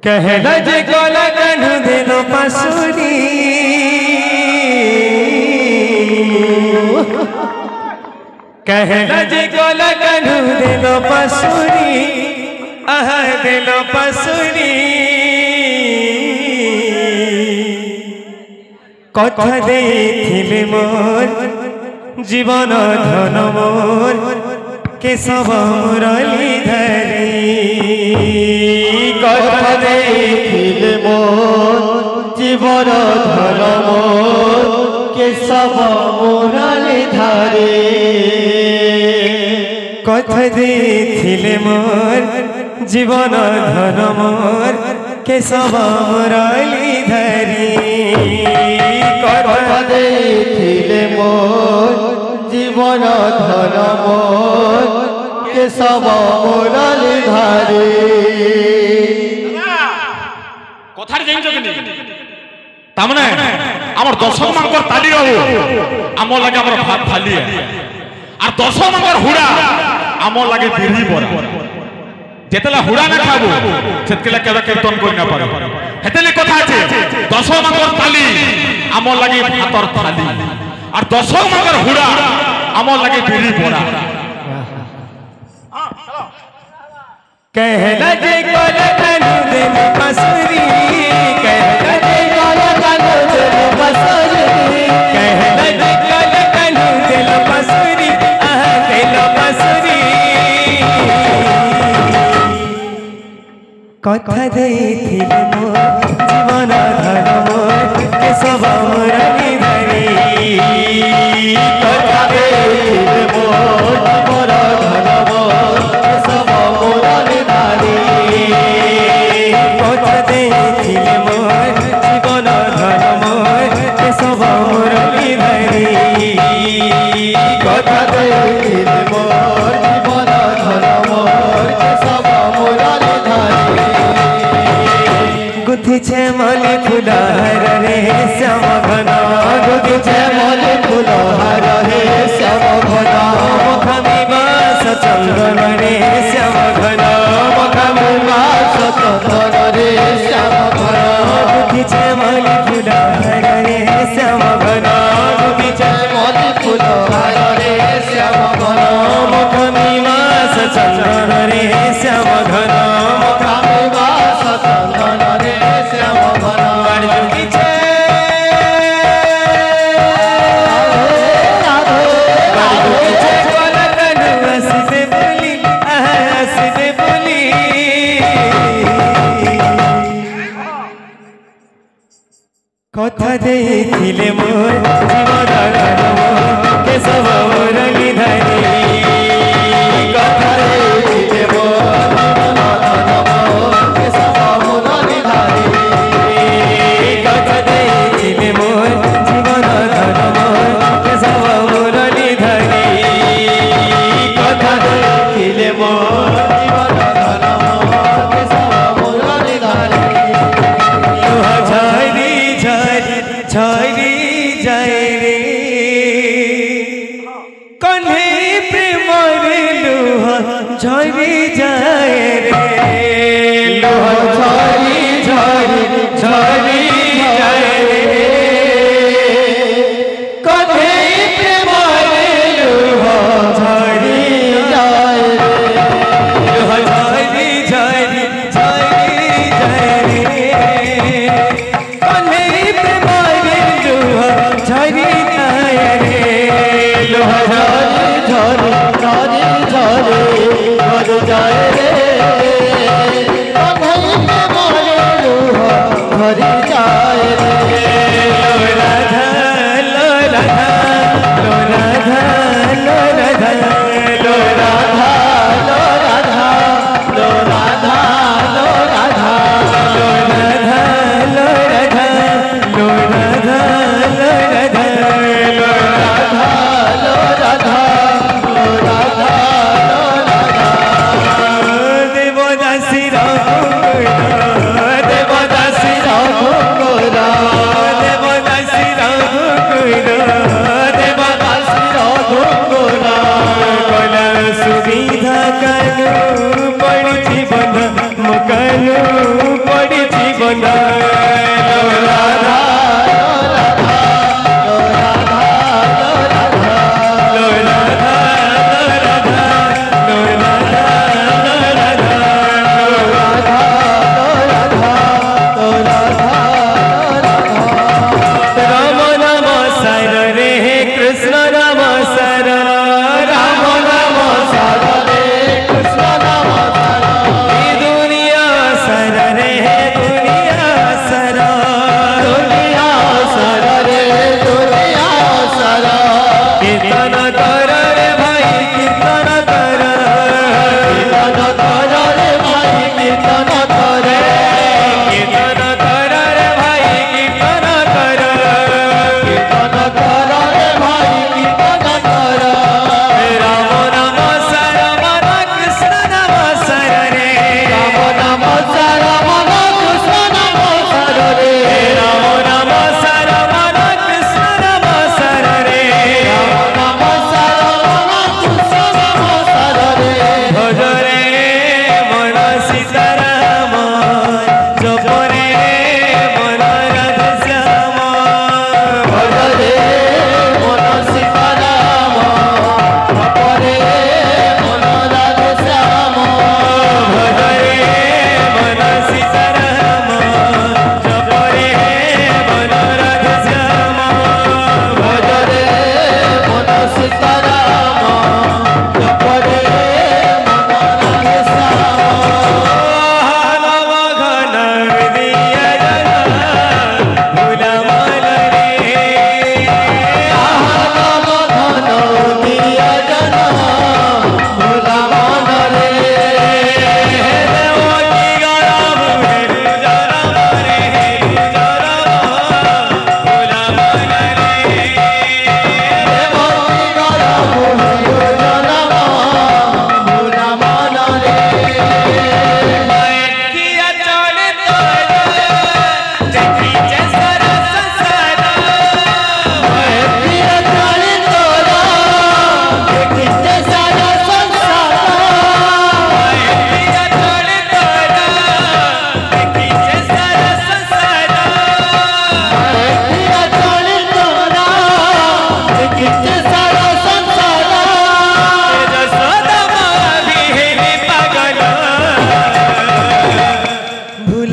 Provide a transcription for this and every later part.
कहला जे गला कान्हू देलो पासुरी कहला जे गला कान्हू देलो पासुरी आहा देलो पासुरी कथा देथिले मोर जीवन धन मोर केशव मुरली धरी कथा देथिले मोर जीवन धन मोर केशव मुरली धरी कथा देथिले मोर जीवन धन मोर केशव मुरली धरी कथा देथिले मोर जीवन धन मोर केशव मुरली धरी कथार जाइछ कि तामने हमर दर्शक मानकर ताली रहू आम लागे हमर भात थाली आर दर्शक मानकर हुड़ा आम लागे बिरही बरा जेतला हुड़ा ना खाबो सेतकेला केबे कीर्तन कोइ ना पारे हेतेले कथा আছে दर्शक मानकर ताली आम लागे भातर थाली आर दर्शक मानकर हुड़ा आम लागे बिरही बरा कहला जे गला कान्हू देलो पासुरी कहला जे गला कान्हू देलो पासुरी कहला जे गला कान्हू देलो पासुरी आहा देलो पासुरी कथा देथिले मोर जीवन धन मोर केशव मुरली धरी कथा देथिले मोर जीवन धन मोर केशव मुरली धरी कथा देथिले मोर जीवन धन मोर केशव मुरली धरी कथा देथिले मोर जीवन धन मोर केशव मुरली धरी गुथिछे मलि फुलहार रे श्याम घन गुथिछे मलि फुलहार रे श्याम घन मुखमिवास चंदन रे श्याम घन मुखमिवास चंदन रे श्याम घन गुथिछे मलि फुलहार रे श्याम घन गुथिछे मलि फुलहार रे श्याम घन मुखमिवास चंदन रे श्याम घन मुखमिवास चंदन रे श्याम घन गुथिछे गला कान्हू हंसते बोली आहा हंसते बोली कथा देथिले मोर जीवन धन मोर केशव मुरली धरी कथा देथिले मोर जीवन धन मोर केशव मुरली धरी कथा देथिले मोर जीवन धन मोर केशव मुरली धरी कथा देथिले मोर जीवन धन मोर केशव मुरली धरी झरी झरी झरी झरी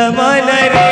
वृंदावन रे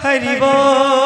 हरि बोल